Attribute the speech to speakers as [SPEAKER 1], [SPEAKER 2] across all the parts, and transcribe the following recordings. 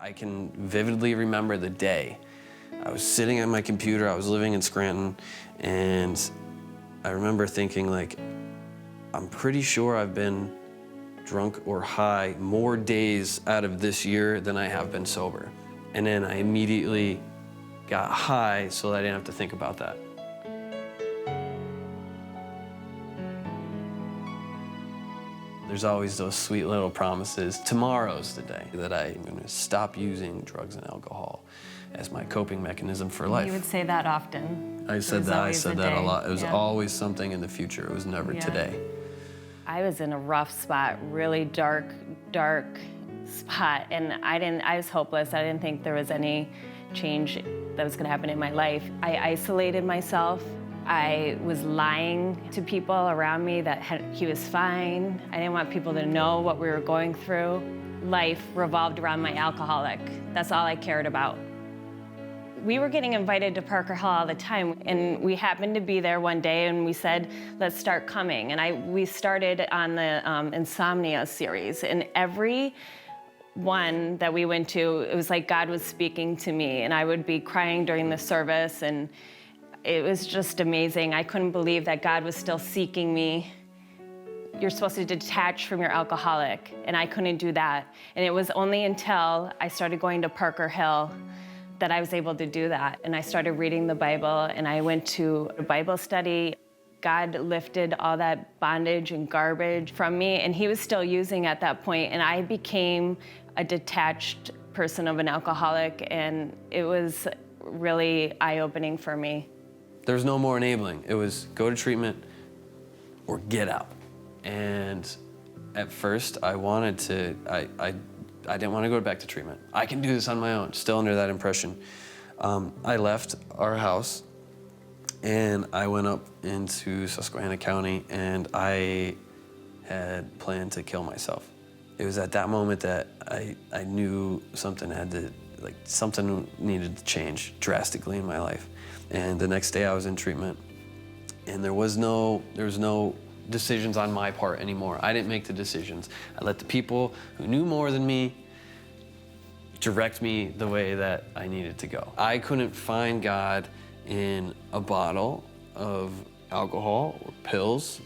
[SPEAKER 1] I can vividly remember the day. I was sitting at my computer, I was living in Scranton, and I remember thinking, like, I'm pretty sure I've been drunk or high more days out of this year than I have been sober. And then I immediately got high so that I didn't have to think about that. There's always those sweet little promises. Tomorrow's the day that I'm gonna stop using drugs and alcohol as my coping mechanism for life.
[SPEAKER 2] You would say that often.
[SPEAKER 1] I said that a lot. It was always something in the future. It was never today.
[SPEAKER 2] I was in a rough spot, really dark spot, and I was hopeless. I didn't think there was any change that was gonna happen in my life. I isolated myself. I was lying to people around me that he was fine. I didn't want people to know what we were going through. Life revolved around my alcoholic. That's all I cared about. We were getting invited to Parker Hill all the time, and we happened to be there one day, and we said, let's start coming. And we started on the Insomnia series, and every one that we went to, it was like God was speaking to me, and I would be crying during the service, and it was just amazing. I couldn't believe that God was still seeking me. You're supposed to detach from your alcoholic, and I couldn't do that. And it was only until I started going to Parker Hill that I was able to do that. And I started reading the Bible, and I went to a Bible study. God lifted all that bondage and garbage from me, and he was still using at that point, and I became a detached person of an alcoholic, and it was really eye-opening for me.
[SPEAKER 1] There's no more enabling. It was go to treatment or get out. And at first I wanted to, I didn't want to go back to treatment. I can do this on my own, still under that impression. I left our house and I went up into Susquehanna County, and I had planned to kill myself. It was at that moment that I knew something something needed to change drastically in my life. And the next day I was in treatment, and there was no decisions on my part anymore. I didn't make the decisions. I let the people who knew more than me direct me the way that I needed to go. I couldn't find God in a bottle of alcohol or pills.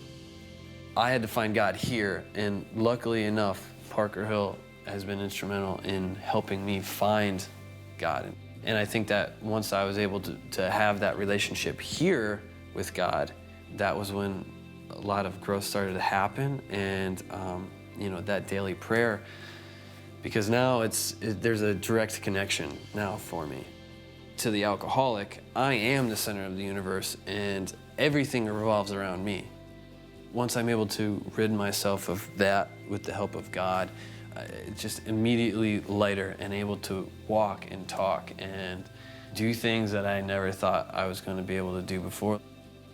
[SPEAKER 1] I had to find God here, and luckily enough, Parker Hill has been instrumental in helping me find God. And I think that once I was able to have that relationship here with God, that was when a lot of growth started to happen, and that daily prayer, because now there's a direct connection now for me. To the alcoholic, I am the center of the universe, and everything revolves around me. Once I'm able to rid myself of that with the help of God, it's just immediately lighter and able to walk and talk and do things that I never thought I was going to be able to do before.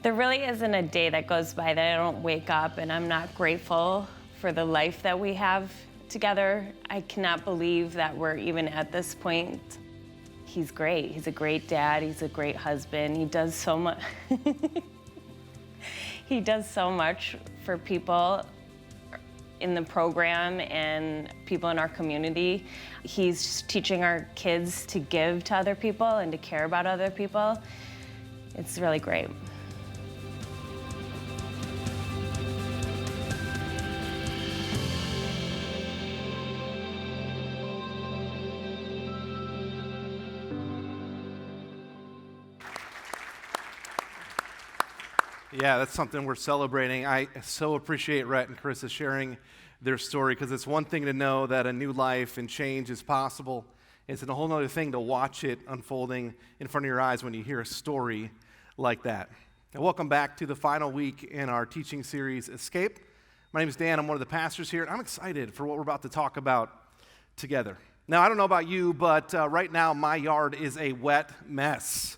[SPEAKER 2] There really isn't a day that goes by that I don't wake up and I'm not grateful for the life that we have together. I cannot believe that we're even at this point. He's great. He's a great dad. He's a great husband. He does so much. He does so much for people in the program and people in our community. He's teaching our kids to give to other people and to care about other people. It's really great.
[SPEAKER 3] Yeah, that's something we're celebrating. I so appreciate Rhett and Carissa sharing their story, because it's one thing to know that a new life and change is possible. It's a whole other thing to watch it unfolding in front of your eyes when you hear a story like that. And welcome back to the final week in our teaching series, Escape. My name is Dan. I'm one of the pastors here, and I'm excited for what we're about to talk about together. Now, I don't know about you, but right now my yard is a wet mess.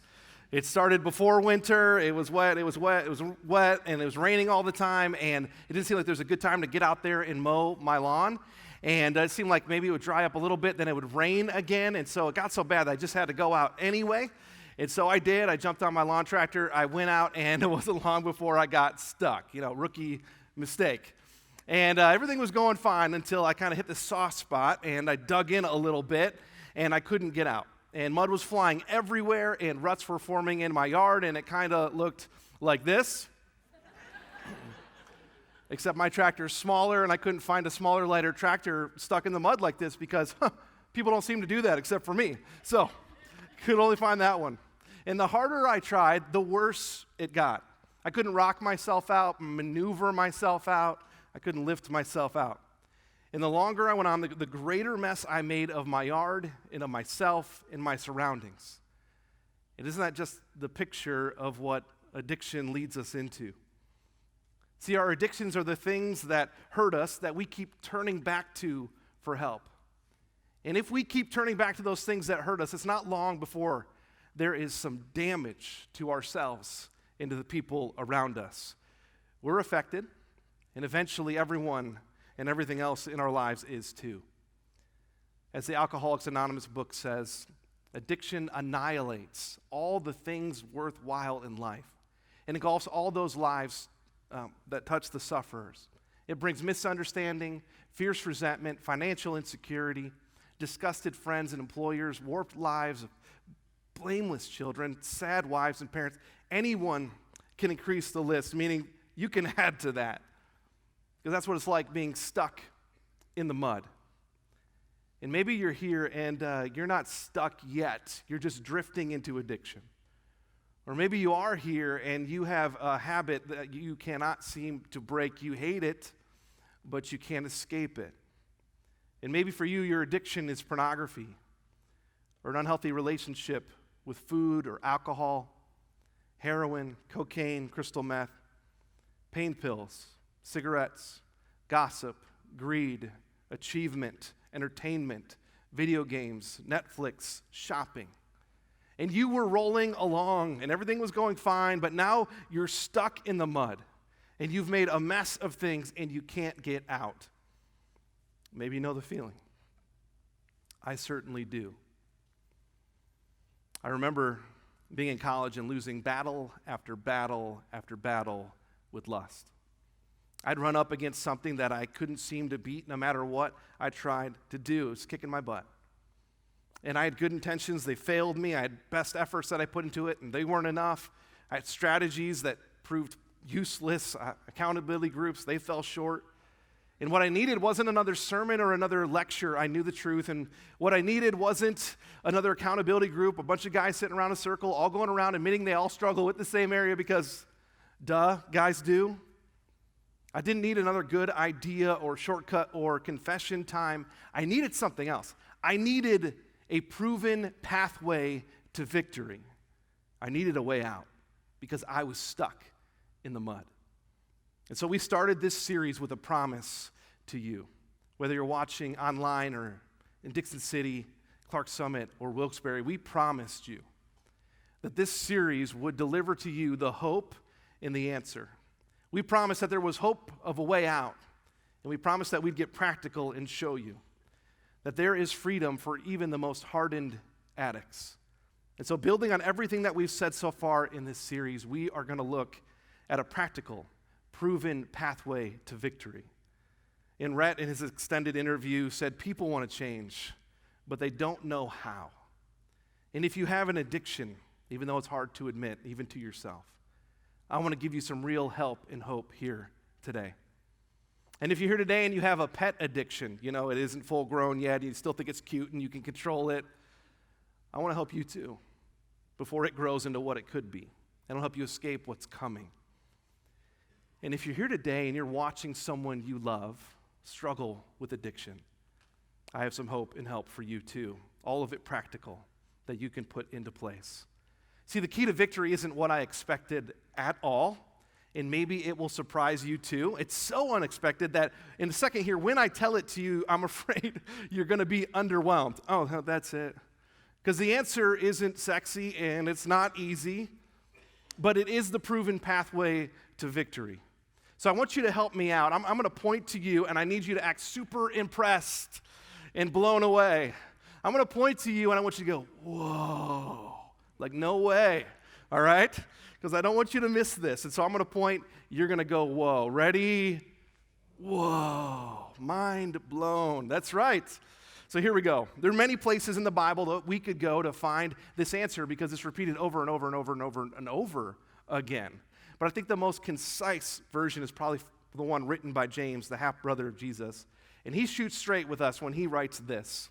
[SPEAKER 3] It started before winter. It was wet, and it was raining all the time, and it didn't seem like there was a good time to get out there and mow my lawn. And it seemed like maybe it would dry up a little bit, then it would rain again, and so it got so bad that I just had to go out anyway. And so I did. I jumped on my lawn tractor. I went out, and it wasn't long before I got stuck. Rookie mistake. And everything was going fine until I kind of hit the soft spot, and I dug in a little bit. and I couldn't get out. And mud was flying everywhere, and ruts were forming in my yard, and it kind of looked like this. Except my tractor's smaller, and I couldn't find a smaller, lighter tractor stuck in the mud like this because people don't seem to do that except for me. So, could only find that one. And the harder I tried, the worse it got. I couldn't rock myself out, maneuver myself out. I couldn't lift myself out. And the longer I went on, the greater mess I made of my yard and of myself and my surroundings. And isn't that just the picture of what addiction leads us into? See, our addictions are the things that hurt us that we keep turning back to for help. And if we keep turning back to those things that hurt us, it's not long before there is some damage to ourselves and to the people around us. We're affected, and eventually everyone and everything else in our lives is too. As the Alcoholics Anonymous book says, addiction annihilates all the things worthwhile in life and engulfs all those lives that touch the sufferers. It brings misunderstanding, fierce resentment, financial insecurity, disgusted friends and employers, warped lives of blameless children, sad wives and parents. Anyone can increase the list, meaning you can add to that. Because that's what it's like being stuck in the mud. And maybe you're here and you're not stuck yet. You're just drifting into addiction. Or maybe you are here and you have a habit that you cannot seem to break. You hate it, but you can't escape it. And maybe for you, your addiction is pornography or an unhealthy relationship with food or alcohol, heroin, cocaine, crystal meth, pain pills, cigarettes, gossip, greed, achievement, entertainment, video games, Netflix, shopping. And you were rolling along and everything was going fine, but now you're stuck in the mud and you've made a mess of things and you can't get out. Maybe you know the feeling. I certainly do. I remember being in college and losing battle after battle after battle with lust. I'd run up against something that I couldn't seem to beat no matter what I tried to do. It was kicking my butt. And I had good intentions. They failed me. I had best efforts that I put into it, and they weren't enough. I had strategies that proved useless, accountability groups, they fell short. And what I needed wasn't another sermon or another lecture. I knew the truth. And what I needed wasn't another accountability group, a bunch of guys sitting around a circle, all going around admitting they all struggle with the same area because, duh, guys do. I didn't need another good idea or shortcut or confession time. I needed something else. I needed a proven pathway to victory. I needed a way out because I was stuck in the mud. And so we started this series with a promise to you. Whether you're watching online or in Dixon City, Clark Summit, or Wilkes-Barre, we promised you that this series would deliver to you the hope and the answer. We promised that there was hope of a way out, and we promised that we'd get practical and show you that there is freedom for even the most hardened addicts. And so building on everything that we've said so far in this series, we are going to look at a practical, proven pathway to victory. And Rhett, in his extended interview, said people want to change, but they don't know how. And if you have an addiction, even though it's hard to admit, even to yourself, I want to give you some real help and hope here today. And if you're here today and you have a pet addiction, you know, it isn't full grown yet, you still think it's cute and you can control it, I want to help you too before it grows into what it could be. And I'll help you escape what's coming. And if you're here today and you're watching someone you love struggle with addiction, I have some hope and help for you too. All of it practical that you can put into place. See, the key to victory isn't what I expected at all. And maybe it will surprise you too. It's so unexpected that in a second here, when I tell it to you, I'm afraid you're going to be underwhelmed. Oh, that's it. Because the answer isn't sexy and it's not easy, but it is the proven pathway to victory. So I want you to help me out. I'm going to point to you, and I need you to act super impressed and blown away. I'm going to point to you, and I want you to go, whoa, like no way, all right? Because I don't want you to miss this. And so I'm going to point, you're going to go, whoa. Ready? Whoa. Mind blown. That's right. So here we go. There are many places in the Bible that we could go to find this answer because it's repeated over and over and over and over and over again. But I think the most concise version is probably the one written by James, the half-brother of Jesus. And he shoots straight with us when he writes this: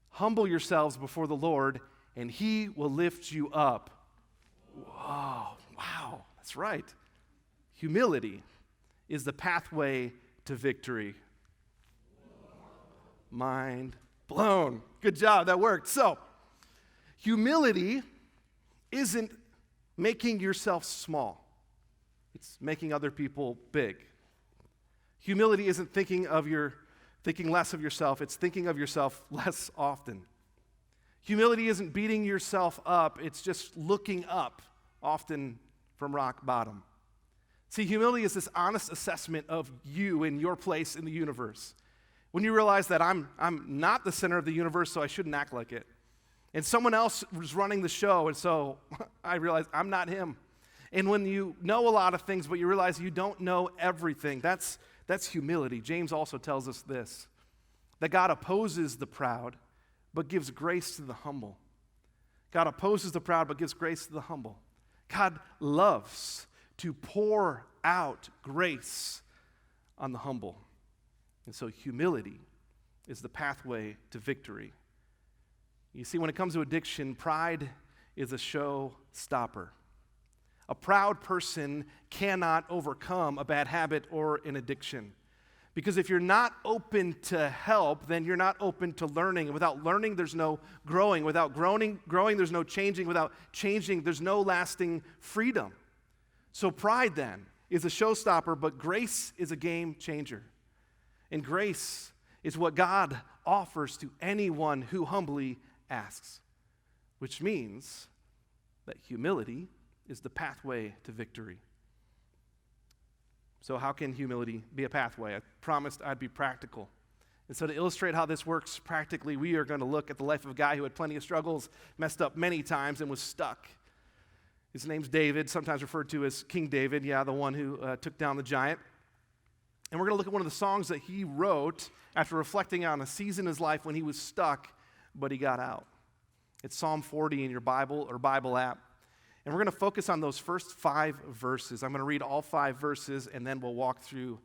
[SPEAKER 3] humble yourselves before the Lord, and he will lift you up. Whoa, wow, that's right. Humility is the pathway to victory. Mind blown. Good job, that worked. So, humility isn't making yourself small. It's making other people big. Humility isn't thinking less of yourself, it's thinking of yourself less often. Humility isn't beating yourself up, it's just looking up, often from rock bottom. See, humility is this honest assessment of you and your place in the universe. When you realize that I'm not the center of the universe, so I shouldn't act like it. And someone else was running the show, and so I realized I'm not him. And when you know a lot of things, but you realize you don't know everything, that's humility. James also tells us this, that God opposes the proud, but gives grace to the humble. God opposes the proud, but gives grace to the humble. God loves to pour out grace on the humble. And so humility is the pathway to victory. You see, when it comes to addiction, pride is a show stopper. A proud person cannot overcome a bad habit or an addiction. Because if you're not open to help, then you're not open to learning. And without learning, there's no growing. Without growing, there's no changing. Without changing, there's no lasting freedom. So pride, then, is a showstopper, but grace is a game changer. And grace is what God offers to anyone who humbly asks, which means that humility is the pathway to victory. So how can humility be a pathway? I promised I'd be practical. And so to illustrate how this works practically, we are going to look at the life of a guy who had plenty of struggles, messed up many times, and was stuck. His name's David, sometimes referred to as King David, the one who took down the giant. And we're going to look at one of the songs that he wrote after reflecting on a season in his life when he was stuck, but he got out. It's Psalm 40 in your Bible or Bible app. And we're going to focus on those first 5 verses. I'm going to read all 5 verses, and then we'll walk through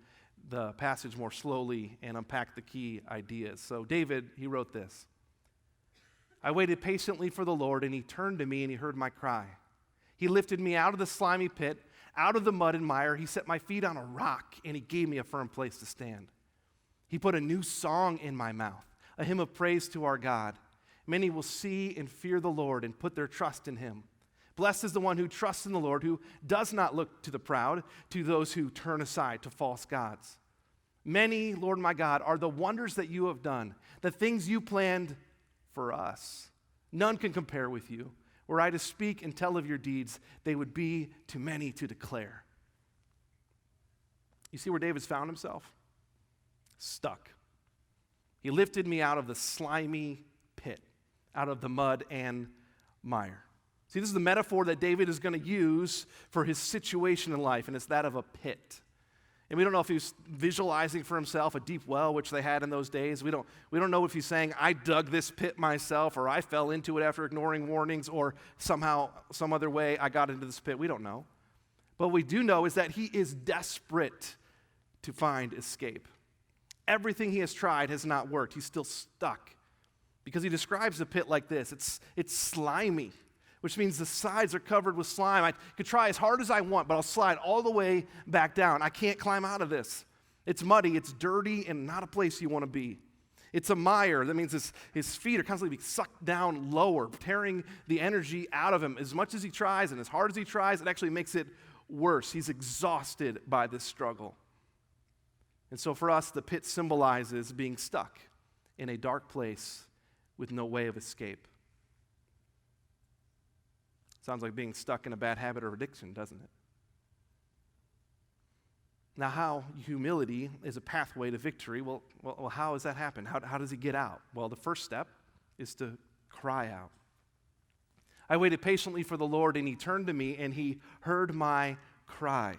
[SPEAKER 3] the passage more slowly and unpack the key ideas. So David, he wrote this: I waited patiently for the Lord, and he turned to me, and he heard my cry. He lifted me out of the slimy pit, out of the mud and mire. He set my feet on a rock, and he gave me a firm place to stand. He put a new song in my mouth, a hymn of praise to our God. Many will see and fear the Lord and put their trust in him. Blessed is the one who trusts in the Lord, who does not look to the proud, to those who turn aside to false gods. Many, Lord my God, are the wonders that you have done, the things you planned for us. None can compare with you. Were I to speak and tell of your deeds, they would be too many to declare. You see where David's found himself? Stuck. He lifted me out of the slimy pit, out of the mud and mire. See, this is the metaphor that David is going to use for his situation in life, and it's that of a pit. And we don't know if he was visualizing for himself a deep well, which they had in those days. We don't know if he's saying, I dug this pit myself, or I fell into it after ignoring warnings, or somehow, some other way, I got into this pit. We don't know. But what we do know is that he is desperate to find escape. Everything he has tried has not worked. He's still stuck. Because he describes the pit like this. It's slimy, which means the sides are covered with slime. I could try as hard as I want, but I'll slide all the way back down. I can't climb out of this. It's muddy, it's dirty, and not a place you want to be. It's a mire. That means his feet are constantly being sucked down lower, tearing the energy out of him. As much as he tries and as hard as he tries, it actually makes it worse. He's exhausted by this struggle. And so for us, the pit symbolizes being stuck in a dark place with no way of escape. Sounds like being stuck in a bad habit or addiction, doesn't it? Now, how humility is a pathway to victory, well, how does that happen? How does he get out? Well, the first step is to cry out. I waited patiently for the Lord, and he turned to me, and he heard my cry.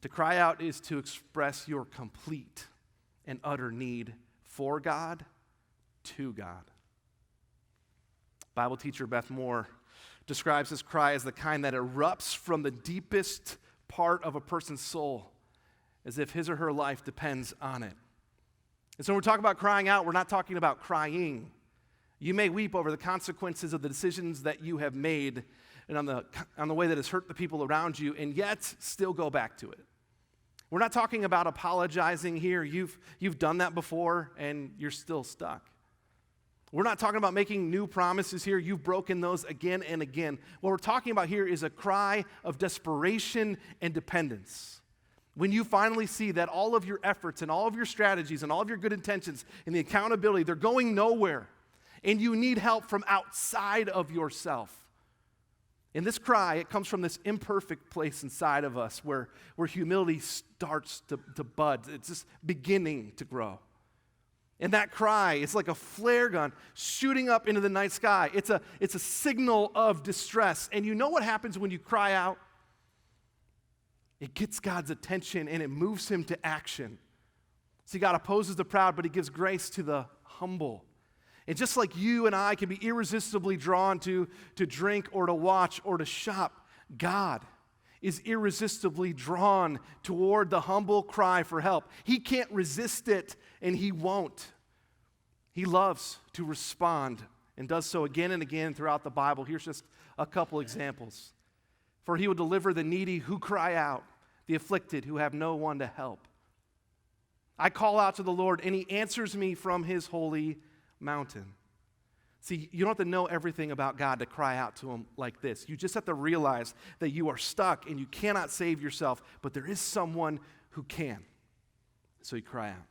[SPEAKER 3] To cry out is to express your complete and utter need for God, to God. Bible teacher Beth Moore describes this cry as the kind that erupts from the deepest part of a person's soul, as if his or her life depends on it. And so when we're talking about crying out, we're not talking about crying. You may weep over the consequences of the decisions that you have made and on the way that has hurt the people around you, and yet still go back to it. We're not talking about apologizing here. You've done that before, and you're still stuck. We're not talking about making new promises here. You've broken those again and again. What we're talking about here is a cry of desperation and dependence. When you finally see that all of your efforts and all of your strategies and all of your good intentions and the accountability, they're going nowhere, and you need help from outside of yourself. And this cry, it comes from this imperfect place inside of us where humility starts to bud. It's just beginning to grow. And that cry is like a flare gun shooting up into the night sky. It's a signal of distress. And you know what happens when you cry out? It gets God's attention and it moves him to action. See, God opposes the proud, but he gives grace to the humble. And just like you and I can be irresistibly drawn to drink or to watch or to shop, God is irresistibly drawn toward the humble cry for help. He can't resist it, and he won't. He loves to respond and does so again and again throughout the Bible. Here's just a couple examples. For he will deliver the needy who cry out, the afflicted who have no one to help. I call out to the Lord, and he answers me from his holy mountain. See, you don't have to know everything about God to cry out to him like this. You just have to realize that you are stuck and you cannot save yourself, but there is someone who can. So you cry out.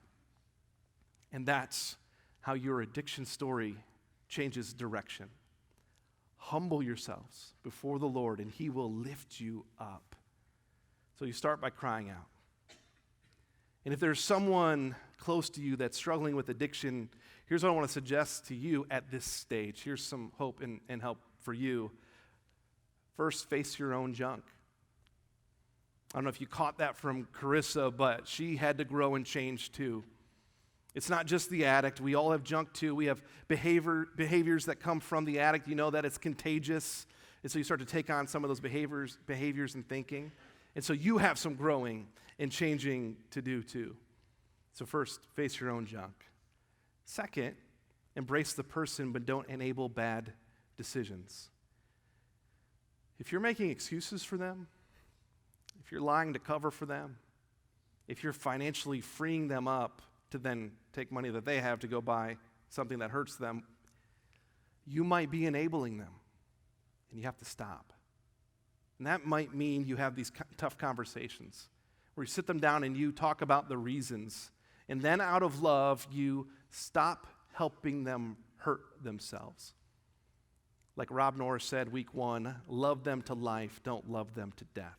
[SPEAKER 3] And that's how your addiction story changes direction. Humble yourselves before the Lord, and he will lift you up. So you start by crying out. And if there's someone close to you that's struggling with addiction, here's what I want to suggest to you at this stage. Here's some hope and help for you. First, face your own junk. I don't know if you caught that from Carissa, but she had to grow and change too. It's not just the addict. We all have junk too. We have behaviors that come from the addict. You know that it's contagious. And so you start to take on some of those behaviors and thinking. And so you have some growing and changing to do too. So first, face your own junk. Second, embrace the person, but don't enable bad decisions. If you're making excuses for them, if you're lying to cover for them, if you're financially freeing them up to then take money that they have to go buy something that hurts them, you might be enabling them, and you have to stop. And that might mean you have these tough conversations where you sit them down and you talk about the reasons, and then out of love, you stop helping them hurt themselves. Like Rob Norris said week 1, love them to life, don't love them to death.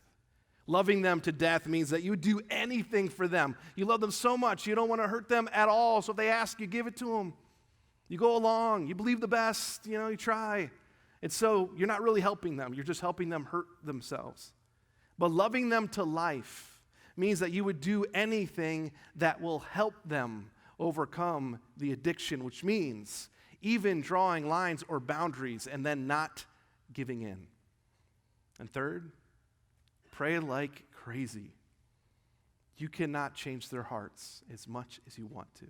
[SPEAKER 3] Loving them to death means that you do anything for them. You love them so much, you don't want to hurt them at all, so if they ask, you give it to them. You go along, you believe the best, you try. And so you're not really helping them, you're just helping them hurt themselves. But loving them to life means that you would do anything that will help them overcome the addiction, which means even drawing lines or boundaries and then not giving in. And third, pray like crazy. You cannot change their hearts as much as you want to.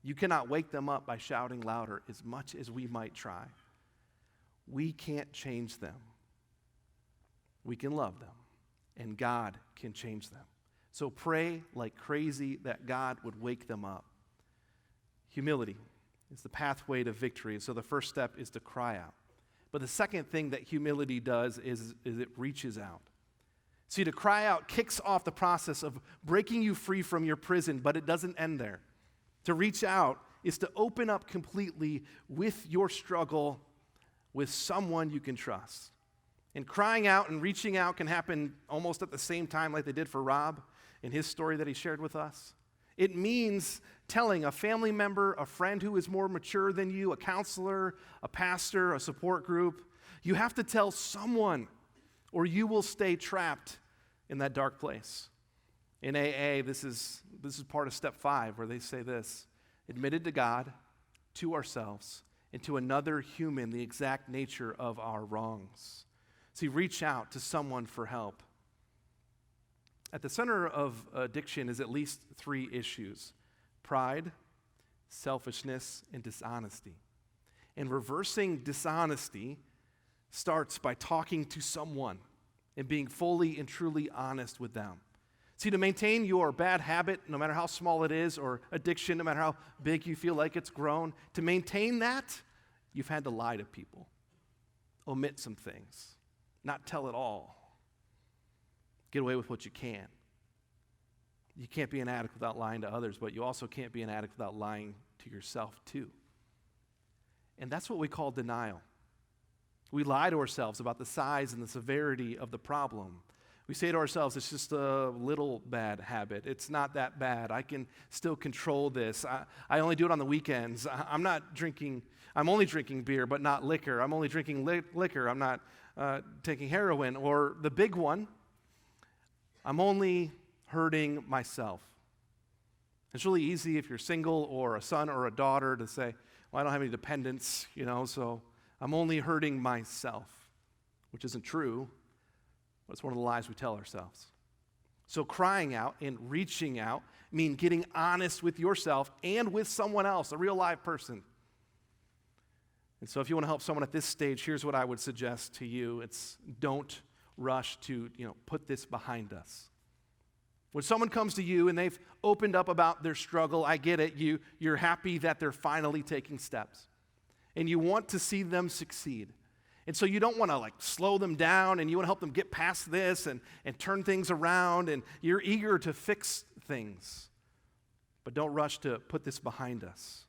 [SPEAKER 3] You cannot wake them up by shouting louder as much as we might try. We can't change them. We can love them, and God can change them. So pray like crazy that God would wake them up. Humility is the pathway to victory. So the first step is to cry out. But the second thing that humility does is it reaches out. See, to cry out kicks off the process of breaking you free from your prison, but it doesn't end there. To reach out is to open up completely with your struggle with someone you can trust. And crying out and reaching out can happen almost at the same time like they did for Rob in his story that he shared with us. It means telling a family member, a friend who is more mature than you, a counselor, a pastor, a support group. You have to tell someone, or you will stay trapped in that dark place. In AA, this is part of step 5, where they say this: admitted to God, to ourselves, and to another human the exact nature of our wrongs. See, reach out to someone for help. At the center of addiction is at least 3 issues: pride, selfishness, and dishonesty. And reversing dishonesty starts by talking to someone and being fully and truly honest with them. See, to maintain your bad habit, no matter how small it is, or addiction, no matter how big you feel like it's grown, to maintain that, you've had to lie to people, omit some things, not tell it all, get away with what you can. You can't be an addict without lying to others, but you also can't be an addict without lying to yourself too. And that's what we call denial. We lie to ourselves about the size and the severity of the problem. We say to ourselves, it's just a little bad habit. It's not that bad. I can still control this. I only do it on the weekends. I'm only drinking beer, but not liquor. I'm only drinking liquor. I'm not taking heroin. Or the big one, I'm only hurting myself. It's really easy if you're single or a son or a daughter to say, well, I don't have any dependents, so I'm only hurting myself, which isn't true. But it's one of the lies we tell ourselves. So crying out and reaching out mean getting honest with yourself and with someone else, a real live person. And so if you want to help someone at this stage, here's what I would suggest to you. It's don't rush to, put this behind us. When someone comes to you and they've opened up about their struggle, I get it. You're happy that they're finally taking steps. And you want to see them succeed. And so you don't want to slow them down, and you want to help them get past this and turn things around, and you're eager to fix things. But don't rush to put this behind us.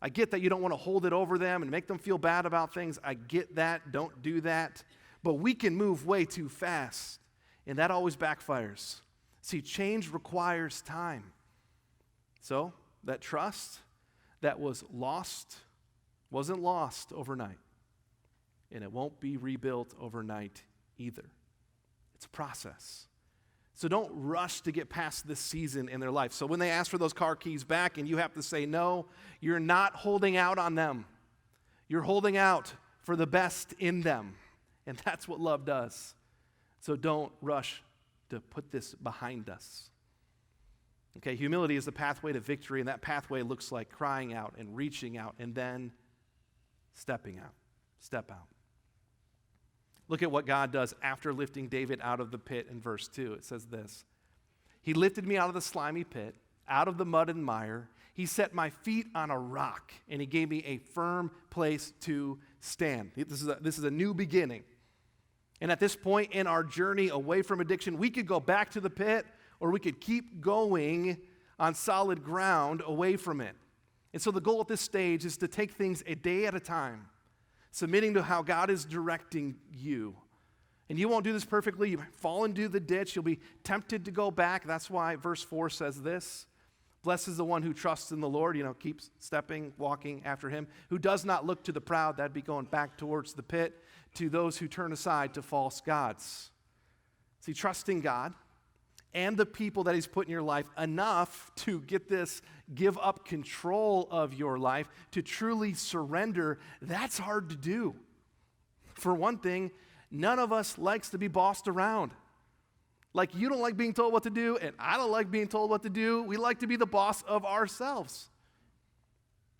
[SPEAKER 3] I get that you don't want to hold it over them and make them feel bad about things. I get that. Don't do that. But we can move way too fast, and that always backfires. See, change requires time. So that trust that was lost wasn't lost overnight. And it won't be rebuilt overnight either. It's a process. So don't rush to get past this season in their life. So when they ask for those car keys back and you have to say no, you're not holding out on them. You're holding out for the best in them. And that's what love does. So don't rush to put this behind us. Okay, humility is the pathway to victory, and that pathway looks like crying out and reaching out and then stepping out. Step out. Look at what God does after lifting David out of the pit in verse 2. It says this: He lifted me out of the slimy pit, out of the mud and mire. He set my feet on a rock, and he gave me a firm place to stand. This is a new beginning. And at this point in our journey away from addiction, we could go back to the pit, or we could keep going on solid ground away from it. And so the goal at this stage is to take things a day at a time, submitting to how God is directing you. And you won't do this perfectly. You might fall into the ditch. You'll be tempted to go back. That's why verse 4 says this: Blessed is the one who trusts in the Lord, keeps stepping, walking after him, who does not look to the proud, that'd be going back towards the pit, to those who turn aside to false gods. See, trusting God and the people that he's put in your life enough to give up control of your life, to truly surrender, that's hard to do. For one thing, none of us likes to be bossed around. You don't like being told what to do, and I don't like being told what to do. We like to be the boss of ourselves.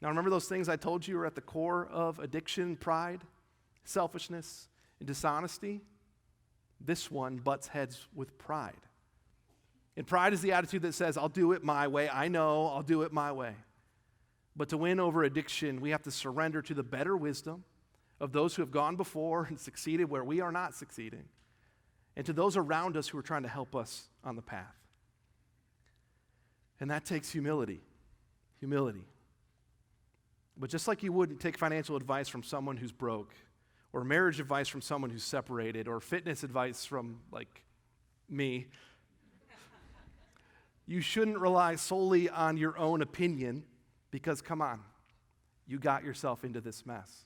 [SPEAKER 3] Now, remember those things I told you are at the core of addiction: pride, selfishness, and dishonesty? This one butts heads with pride. And pride is the attitude that says, I'll do it my way. I know, I'll do it my way. But to win over addiction, we have to surrender to the better wisdom of those who have gone before and succeeded where we are not succeeding, and to those around us who are trying to help us on the path. And that takes humility. Humility. But just like you wouldn't take financial advice from someone who's broke, or marriage advice from someone who's separated, or fitness advice from, me, you shouldn't rely solely on your own opinion, because, come on, you got yourself into this mess.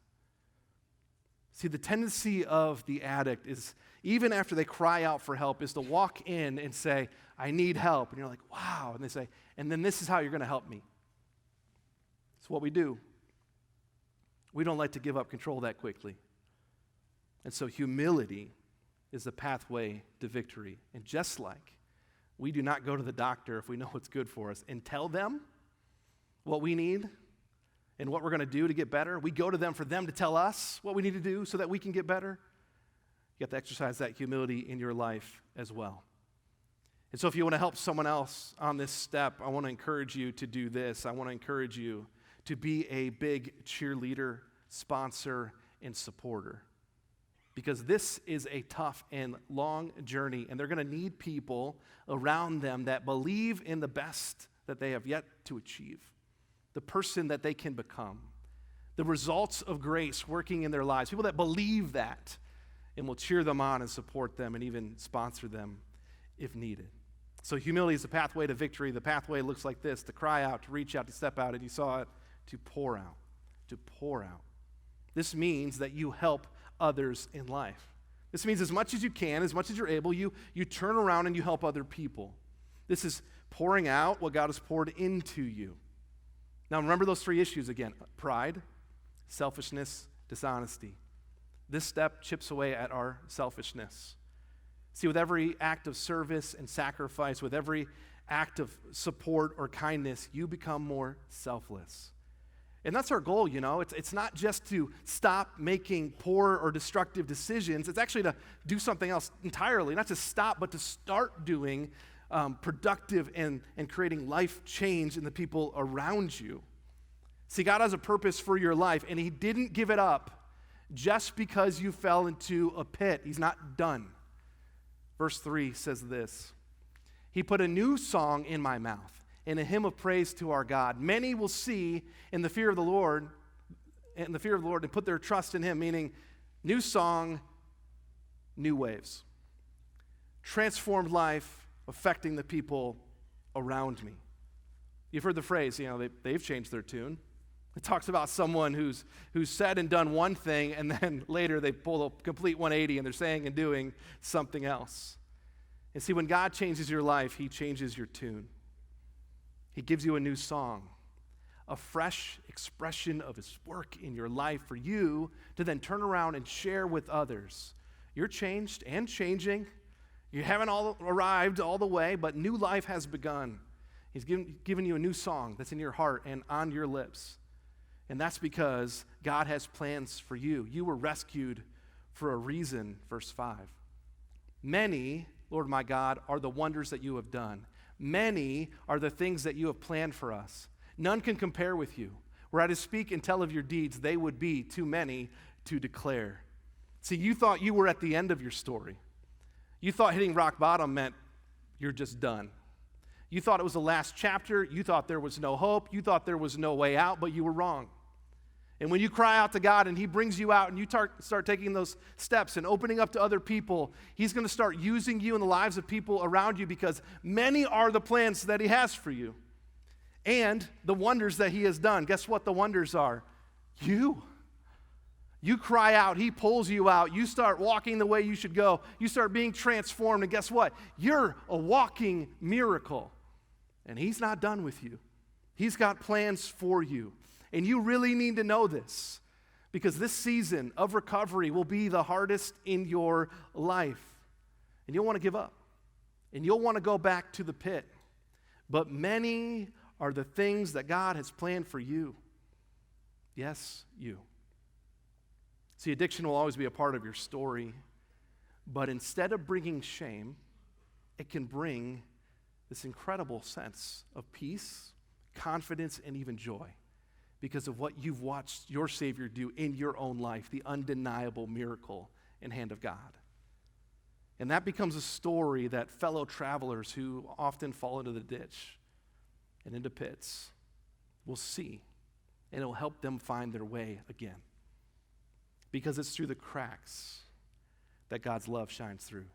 [SPEAKER 3] See, the tendency of the addict is, even after they cry out for help, is to walk in and say, I need help. And you're like, wow. And they say, and then this is how you're going to help me. It's what we do. We don't like to give up control that quickly. And so humility is the pathway to victory. And just like we do not go to the doctor if we know what's good for us and tell them what we need and what we're going to do to get better, we go to them for them to tell us what we need to do so that we can get better. You have to exercise that humility in your life as well. And so if you want to help someone else on this step, I want to encourage you to do this. I want to encourage you to be a big cheerleader, sponsor, and supporter. Because this is a tough and long journey, and they're going to need people around them that believe in the best that they have yet to achieve, the person that they can become, the results of grace working in their lives, people that believe that and will cheer them on and support them and even sponsor them if needed. So humility is the pathway to victory. The pathway looks like this: to cry out, to reach out, to step out, and you saw it, to pour out, to pour out. This means that you help others in life. This means as much as you can, as much as you're able, you turn around and you help other people. This is pouring out what God has poured into you. Now remember those three issues again: pride, selfishness, dishonesty. This step chips away at our selfishness. See, with every act of service and sacrifice, with every act of support or kindness, you become more selfless. And that's our goal, you know. It's not just to stop making poor or destructive decisions. It's actually to do something else entirely. Not to stop, but to start doing productive and creating life change in the people around you. See, God has a purpose for your life, and He didn't give it up just because you fell into a pit. He's not done. Verse 3 says this: He put a new song in my mouth, and a hymn of praise to our God. Many will see in the fear of the Lord, and put their trust in Him, meaning new song, new waves. Transformed life affecting the people around me. You've heard the phrase, you know, they've changed their tune. It talks about someone who's said and done one thing, and then later they pull a complete 180 and they're saying and doing something else. And see, when God changes your life, He changes your tune. He gives you a new song, a fresh expression of His work in your life for you to then turn around and share with others. You're changed and changing. You haven't all arrived all the way, but new life has begun. He's given you a new song that's in your heart and on your lips. And that's because God has plans for you. You were rescued for a reason, verse 5. Many, Lord my God, are the wonders that you have done. Many are the things that you have planned for us. None can compare with you. Were I to speak and tell of your deeds, they would be too many to declare. See, you thought you were at the end of your story. You thought hitting rock bottom meant you're just done. You thought it was the last chapter. You thought there was no hope. You thought there was no way out, but you were wrong. And when you cry out to God and He brings you out and you start taking those steps and opening up to other people, He's going to start using you in the lives of people around you, because many are the plans that He has for you and the wonders that He has done. Guess what the wonders are? You. You cry out, He pulls you out. You start walking the way you should go. You start being transformed, and guess what? You're a walking miracle. And He's not done with you. He's got plans for you. And you really need to know this, because this season of recovery will be the hardest in your life. And you'll want to give up. And you'll want to go back to the pit. But many are the things that God has planned for you. Yes, you. See, addiction will always be a part of your story. But instead of bringing shame, it can bring this incredible sense of peace, confidence, and even joy, because of what you've watched your Savior do in your own life, the undeniable miracle and hand of God. And that becomes a story that fellow travelers who often fall into the ditch and into pits will see, and it will help them find their way again. Because it's through the cracks that God's love shines through.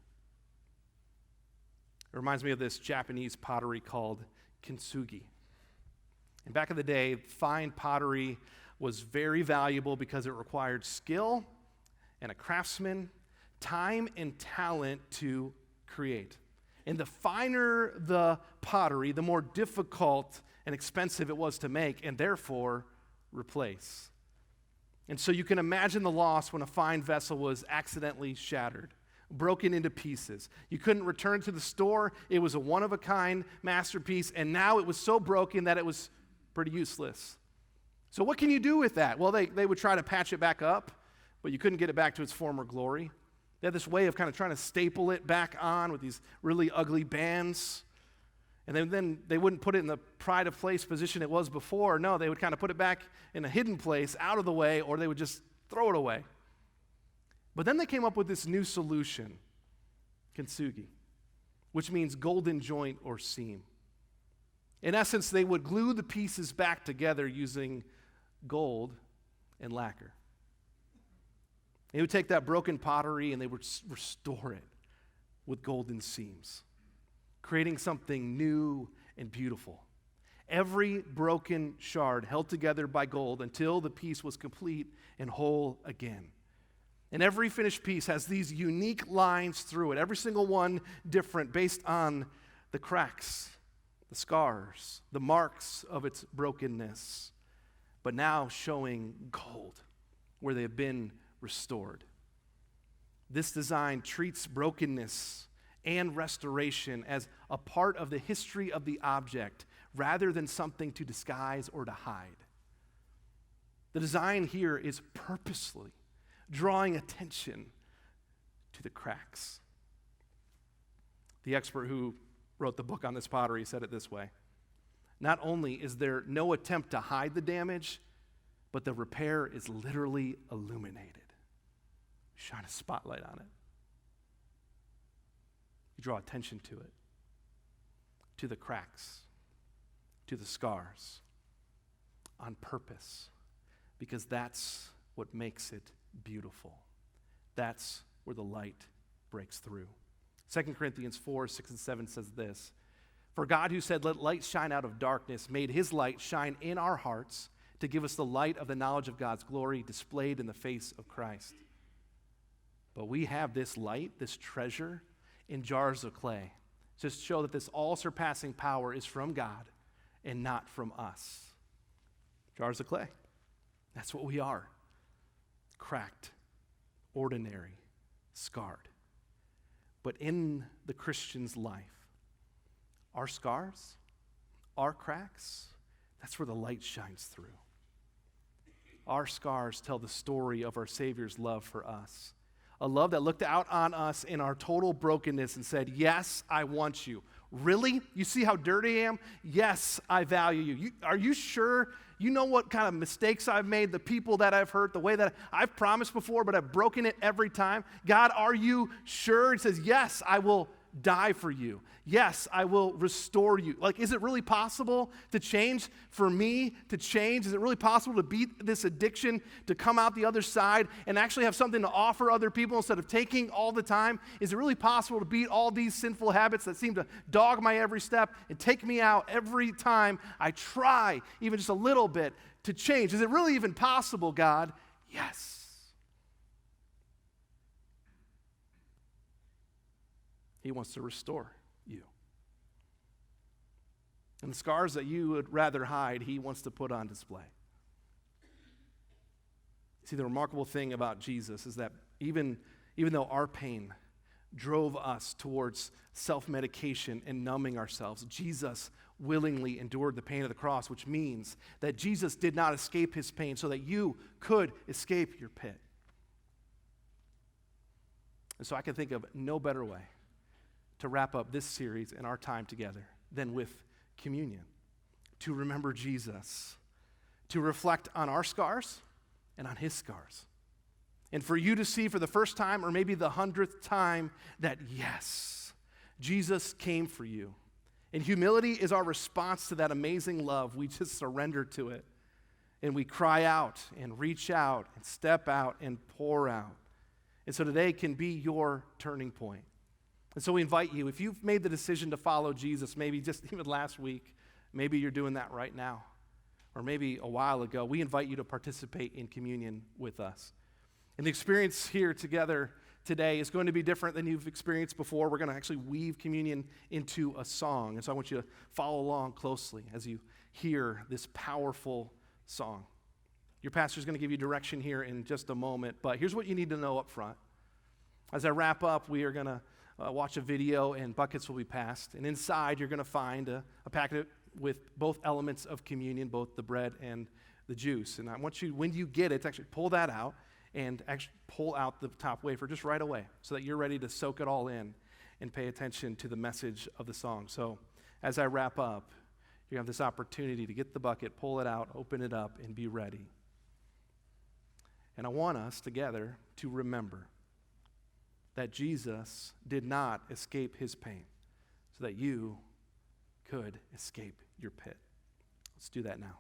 [SPEAKER 3] It reminds me of this Japanese pottery called kintsugi. And back in the day, fine pottery was very valuable because it required skill and a craftsman, time and talent to create. And the finer the pottery, the more difficult and expensive it was to make, and therefore replace. And so you can imagine the loss when a fine vessel was accidentally shattered, broken into pieces. You couldn't return to the store. It was a one-of-a-kind masterpiece, and now it was so broken that it was pretty useless. So what can you do with that? Well, they would try to patch it back up, but you couldn't get it back to its former glory. They had this way of kind of trying to staple it back on with these really ugly bands. And then they wouldn't put it in the pride of place position it was before. No, they would kind of put it back in a hidden place, out of the way, or they would just throw it away. But then they came up with this new solution, kintsugi, which means golden joint or seam. In essence, they would glue the pieces back together using gold and lacquer. They would take that broken pottery and they would restore it with golden seams, creating something new and beautiful. Every broken shard held together by gold until the piece was complete and whole again. And every finished piece has these unique lines through it, every single one different based on the cracks, the scars, the marks of its brokenness, but now showing gold where they have been restored. This design treats brokenness and restoration as a part of the history of the object rather than something to disguise or to hide. The design here is purposely drawing attention to the cracks. The expert who wrote the book on this pottery said it this way: not only is there no attempt to hide the damage, but the repair is literally illuminated. Shine a spotlight on it. You draw attention to it, to the cracks, to the scars, on purpose, because that's what makes it beautiful. That's where the light breaks through. 2 Corinthians 4, 6, and 7 says this: for God, who said, let light shine out of darkness, made his light shine in our hearts to give us the light of the knowledge of God's glory displayed in the face of Christ. But we have this light, this treasure, in jars of clay, to show that this all-surpassing power is from God and not from us. Jars of clay. That's what we are. Cracked, ordinary, scarred. But in the Christian's life, our scars, our cracks, that's where the light shines through. Our scars tell the story of our Savior's love for us. A love that looked out on us in our total brokenness and said, yes, I want you. Really? You see how dirty I am? Yes, I value you. Are you sure? You know what kind of mistakes I've made, the people that I've hurt, the way that I've promised before, but I've broken it every time. God, are you sure? He says, yes, I will die for you. Yes, I will restore you. Like, is it really possible to change? For me to change? Is it really possible to beat this addiction, to come out the other side and actually have something to offer other people instead of taking all the time? Is it really possible to beat all these sinful habits that seem to dog my every step and take me out every time I try, even just a little bit, to change? Is it really even possible, God? Yes. He wants to restore you. And the scars that you would rather hide, he wants to put on display. See, the remarkable thing about Jesus is that even though our pain drove us towards self-medication and numbing ourselves, Jesus willingly endured the pain of the cross, which means that Jesus did not escape his pain so that you could escape your pit. And so I can think of no better way to wrap up this series and our time together than with communion, to remember Jesus, to reflect on our scars and on his scars, and for you to see for the first time or maybe the 100th time that yes, Jesus came for you. And humility is our response to that amazing love. We just surrender to it, and we cry out and reach out and step out and pour out. And so today can be your turning point. And so we invite you, if you've made the decision to follow Jesus, maybe just even last week, maybe you're doing that right now, or maybe a while ago, we invite you to participate in communion with us. And the experience here together today is going to be different than you've experienced before. We're going to actually weave communion into a song. And so I want you to follow along closely as you hear this powerful song. Your pastor's going to give you direction here in just a moment, but here's what you need to know up front. As I wrap up, we are going to watch a video, and buckets will be passed. And inside, you're going to find a packet with both elements of communion, both the bread and the juice. And I want you, when you get it, to actually pull that out and actually pull out the top wafer just right away so that you're ready to soak it all in and pay attention to the message of the song. So as I wrap up, you have this opportunity to get the bucket, pull it out, open it up, and be ready. And I want us together to remember that Jesus did not escape his pain so that you could escape your pit. Let's do that now.